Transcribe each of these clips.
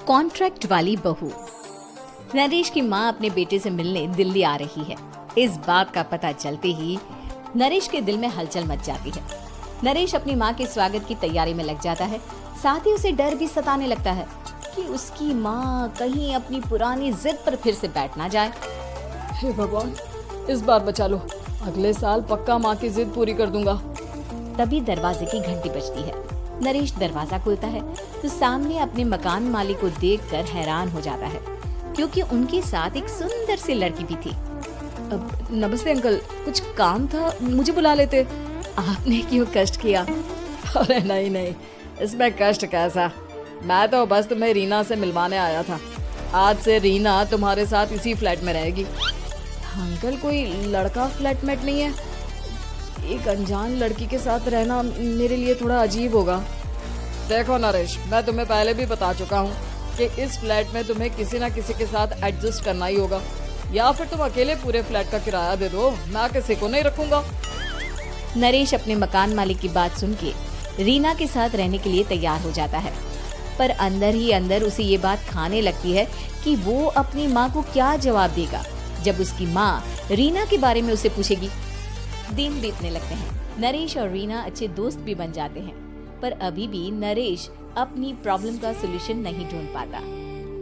Contract वाली बहू। नरेश की माँ अपने बेटे से मिलने दिल्ली आ रही है। इस बात का पता चलते ही नरेश के दिल में हलचल मच जाती है। नरेश अपनी माँ के स्वागत की तैयारी में लग जाता है। साथ ही उसे डर भी सताने लगता है कि उसकी माँ कहीं अपनी पुरानी जिद पर फिर से बैठ ना जाए। हे भगवान, इस बार बचा लो, अगले साल पक्का माँ की जिद पूरी कर दूंगा। तभी दरवाजे की घंटी बजती है। नरेश दरवाजा खोलता है तो सामने अपने मकान मालिक को देखकर हैरान हो जाता है, क्योंकि उनके साथ एक सुंदर सी लड़की भी थी। नमस्ते अंकल, कुछ काम था, मुझे बुला लेते। आपने क्यों कष्ट किया? अरे नहीं नहीं, इसमें कष्ट कैसा, मैं तो बस तुम्हें रीना से मिलवाने आया था। आज से रीना तुम्हारे साथ इसी फ्लैट में रहेगी। अंकल, कोई लड़का फ्लैटमेट नहीं है? एक अनजान लड़की के साथ रहना मेरे लिए थोड़ा अजीब होगा। देखो नरेश, मैं तुम्हें पहले भी बता चुका हूँ कि इस फ्लैट में तुम्हें किसी ना किसी के साथ एडजस्ट करना ही होगा, या फिर तुम अकेले पूरे फ्लैट का किराया दे दो, मैं किसी को नहीं रखूंगा। नरेश अपने मकान मालिक की बात सुन के रीना के साथ रहने के लिए तैयार हो जाता है, पर अंदर ही अंदर उसे ये बात खाने लगती है कि वो अपनी माँ को क्या जवाब देगा जब उसकी माँ रीना के बारे में उसे पूछेगी। दिन बीतने लगते हैं। नरेश और रीना अच्छे दोस्त भी बन जाते हैं, पर अभी भी नरेश अपनी प्रॉब्लम का सलूशन नहीं ढूंढ पाता।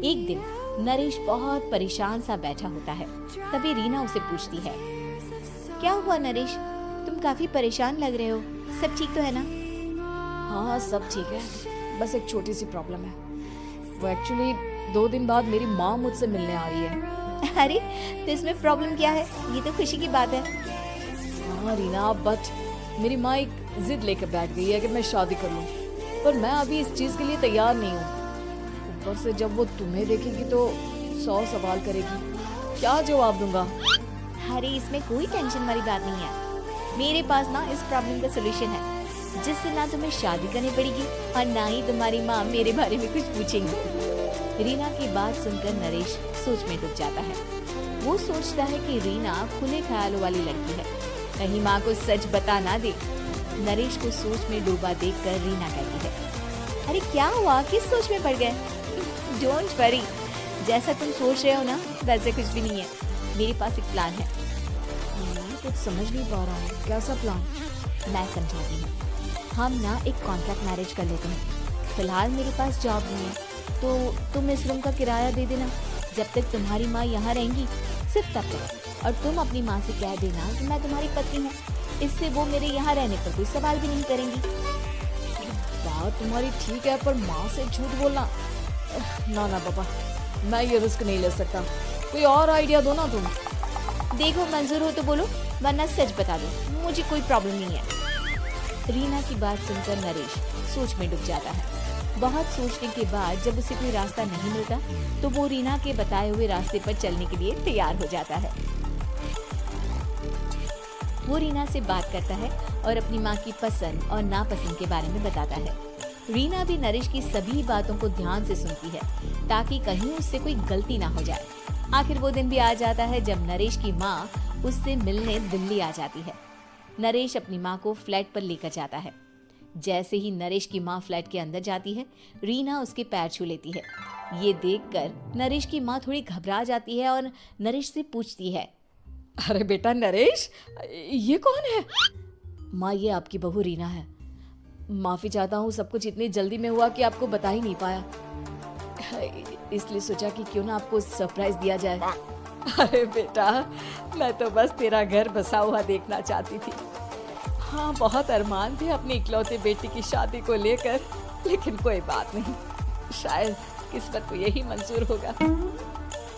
एक दिन नरेश बहुत परेशान सा बैठा होता है। तभी रीना उसे पूछती है, क्या हुआ नरेश, तुम काफी परेशान लग रहे हो, सब ठीक तो है ना? हाँ सब ठीक है, बस एक छोटी सी प्रॉब्लम है। वो एक्चुअली 2 दिन बाद मेरी माँ मुझसे मिलने आ रही है। अरे तो इसमें प्रॉब्लम क्या है, ये तो खुशी की बात है। हाँ रीना, बट मेरी माँ एक जिद लेकर बैठ गई है कि मैं शादी कर लूँ, पर मैं अभी इस चीज़ के लिए तैयार नहीं हूँ। ऊपर से जब वो तुम्हें देखेगी तो 100 सवाल करेगी, क्या जवाब दूंगा? अरे इसमें कोई टेंशन वाली बात नहीं है, मेरे पास ना इस प्रॉब्लम का सोल्यूशन है, जिससे ना तुम्हें शादी करनी पड़ेगी और ना ही तुम्हारी माँ मेरे बारे में कुछ पूछेंगी। रीना की बात सुनकर नरेश सोच में डूब जाता है। वो सोचता है कि रीना खुले ख्यालों वाली लड़की है, कहीं माँ को सच बता ना दे। नरेश को सोच में डूबा देखकर रीना कहती है, अरे क्या हुआ, किस सोच में पड़ गए? डोंट वरी, जैसा तुम सोच रहे हो ना वैसे कुछ भी नहीं है, मेरे पास एक प्लान है। मैं कुछ समझ नहीं पा रहा हूँ, कैसा प्लान? मैं समझाती हूँ। हम ना एक कॉन्ट्रैक्ट मैरिज कर लेते हैं। फिलहाल मेरे पास जॉब नहीं है, तो तुम इस रूम का किराया दे देना जब तक तुम्हारी माँ यहाँ रहेंगी, सिर्फ तब तक। और तुम अपनी माँ से कह देना कि मैं तुम्हारी पत्नी हूँ, इससे वो मेरे यहाँ रहने पर कोई सवाल भी नहीं करेंगी। बात तुम्हारी ठीक है, पर माँ से झूठ बोलना, ना ना पापा, मैं ये रिस्क नहीं ले सकता। कोई और आइडिया दो ना तुम। देखो मंजूर हो तो बोलो, वरना सच बता दो, मुझे कोई प्रॉब्लम नहीं है। रीना की बात सुनकर नरेश सोच में डूब जाता है। बहुत सोचने के बाद जब उसे कोई रास्ता नहीं मिलता तो वो रीना के बताए हुए रास्ते पर चलने के लिए तैयार हो जाता है। वो रीना से बात करता है और अपनी माँ की पसंद और नापसंद के बारे में बताता है। रीना भी नरेश की सभी बातों को ध्यान से सुनती है ताकि कहीं उससे कोई गलती ना हो जाए। आखिर वो दिन भी आ जाता है जब नरेश की माँ उससे मिलने दिल्ली आ जाती है। नरेश अपनी माँ को फ्लैट पर लेकर जाता है। जैसे ही नरेश की माँ फ्लैट के अंदर जाती है, रीना उसके पैर छू लेती है। ये देखकर नरेश की माँ थोड़ी घबरा जाती है और नरेश से पूछती है, अरे बेटा नरेश, ये कौन है? माँ, ये आपकी बहू रीना है। माफी चाहता हूँ, सब कुछ इतनी जल्दी में हुआ कि आपको बता ही नहीं पाया, इसलिए सोचा कि क्यों ना आपको सरप्राइज दिया जाए। अरे बेटा, मैं तो बस तेरा घर बसा हुआ देखना चाहती थी। हाँ, बहुत अरमान थे अपनी इकलौते बेटी की शादी को लेकर, लेकिन कोई बात नहीं, शायद किस्मत को यही मंजूर होगा।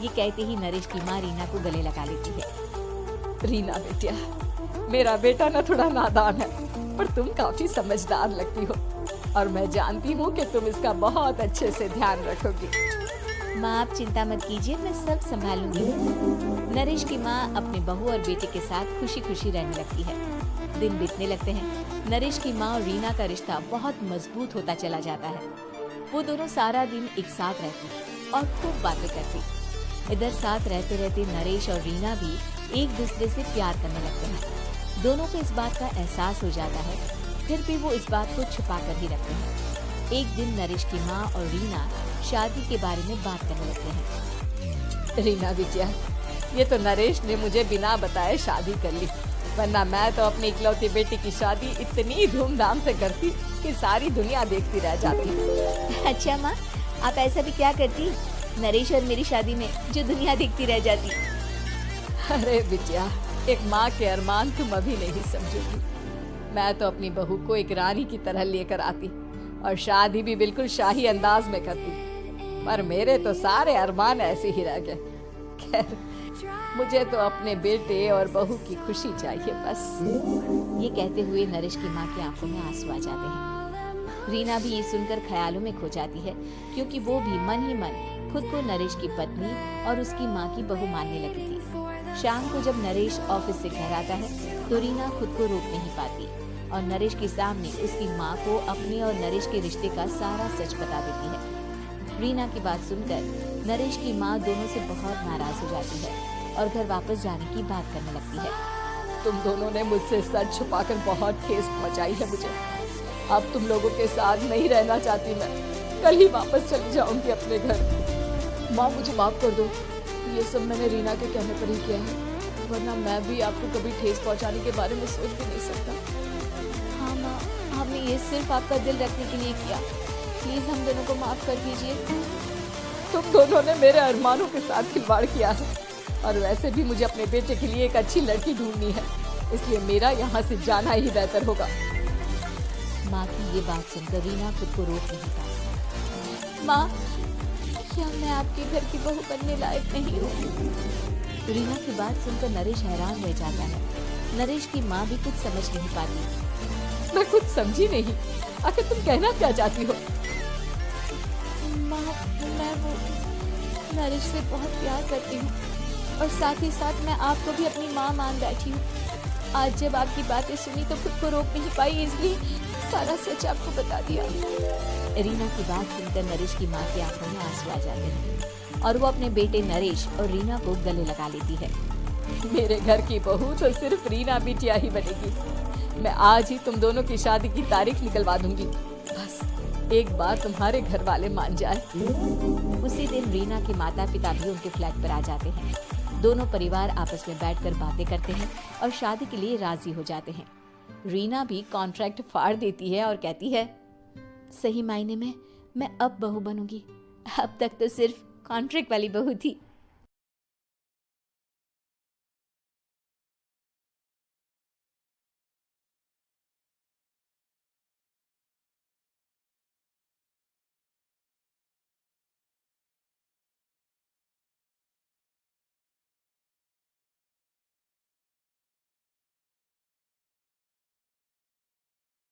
ये कहते ही नरेश की माँ रीना को गले लगा लेती है। रीना बेटिया, मेरा बेटा ना थोड़ा नादान है, पर तुम काफी समझदार लगती हो और मैं जानती हूँ कि तुम इसका बहुत अच्छे से ध्यान रखोगी। माँ, आप चिंता मत कीजिए, मैं सब संभालूंगी। नरेश की माँ अपने बहू और बेटे के साथ खुशी खुशी रहने लगती है। दिन बीतने लगते हैं। नरेश की माँ और रीना का रिश्ता बहुत मजबूत होता चला जाता है। वो दोनों सारा दिन एक साथ रहती और खूब बातें करती। इधर साथ रहते रहते नरेश और रीना भी एक दूसरे से प्यार करने लगते हैं। दोनों को इस बात का एहसास हो जाता है, फिर भी वो इस बात को छुपा कर ही रखते हैं। एक दिन नरेश की माँ और रीना शादी के बारे में बात करने लगते हैं। रीना बिटिया, ये तो नरेश ने मुझे बिना बताए शादी कर ली, वरना मैं तो अपनी इकलौती बेटी की शादी इतनी धूमधाम से करती कि सारी दुनिया देखती रह जाती। अच्छा माँ, आप ऐसा भी क्या करती नरेश और मेरी शादी में जो दुनिया देखती रह जाती? अरे बिटिया, एक माँ के अरमान तुम अभी नहीं समझोगी। मैं तो अपनी बहू को एक रानी की तरह लेकर आती और शादी भी बिल्कुल शाही अंदाज में करती, पर मेरे तो सारे अरमान ऐसे ही रह गए। खैर, मुझे तो अपने बेटे और बहू की खुशी चाहिए बस। ये कहते हुए नरेश की माँ की आंखों में आंसू आ जाते हैं। रीना भी ये सुनकर ख्यालों में खो जाती है, क्योंकि वो भी मन ही मन खुद को नरेश की पत्नी और उसकी माँ की बहू मानने लगी थी। शाम को जब नरेश ऑफिस से घर आता है तो रीना खुद को रोक नहीं पाती और नरेश के सामने उसकी माँ को अपने और नरेश के रिश्ते का सारा सच बता देती है। रीना की बात सुनकर नरेश की माँ दोनों से बहुत नाराज हो जाती है और घर वापस जाने की बात करने लगती है। तुम दोनों ने मुझसे सच छुपाकर बहुत ठेस पहुंचाई है मुझे। अब तुम लोगों के साथ नहीं रहना चाहती मैं, कल ही वापस चली जाऊंगी अपने घर। माँ, मुझे माफ कर दो, ये सब मैंने रीना के कहने पर ही किया है, वरना मैं भी आपको कभी ठेस पहुंचाने के बारे में सोच भी नहीं सकता। हाँ माँ, हमने ये सिर्फ आपका दिल रखने के लिए किया, प्लीज हम दोनों को माफ कर दीजिए। तुम दोनों ने मेरे अरमानों के साथ खिलवाड़ किया है, और वैसे भी मुझे अपने बेटे के लिए एक अच्छी लड़की ढूंढनी है, इसलिए मेरा यहाँ से जाना ही बेहतर होगा। माँ की ये बात सुनकर रीना खुद को रोक नहीं पाती। माँ, क्या मैं आपके घर की बहू बनने लायक नहीं हूँ? रीना की बात सुनकर नरेश हैरान रह जाता है। नरेश की माँ भी कुछ समझ नहीं पाती। मैं कुछ समझी नहीं, आखिर तुम कहना क्या चाहती हो? माँ, मैं वो नरेश से बहुत प्यार करती हूँ और साथ ही साथ मैं आपको भी अपनी माँ मान बैठी हूँ। आज जब आपकी बातें सुनी तो खुद को रोक नहीं पाई, इसलिए सारा सच आपको बता दिया। रीना की बात सुनकर नरेश की माँ की आंखों में आंसू आ जाते हैं और वो अपने बेटे नरेश और रीना को गले लगा लेती है। मेरे घर की बहू तो सिर्फ रीना बिटिया ही बनेगी। मैं आज ही तुम दोनों की शादी की तारीख निकलवा दूंगी, बस एक बार तुम्हारे घर वाले मान जाए। उसी दिन रीना के माता पिता भी उनके फ्लैट पर आ जाते हैं। दोनों परिवार आपस में बैठकर बातें करते हैं और शादी के लिए राजी हो जाते हैं। रीना भी कॉन्ट्रैक्ट फाड़ देती है और कहती है, सही मायने में मैं अब बहू बनूंगी, अब तक तो सिर्फ कॉन्ट्रैक्ट वाली बहू थी।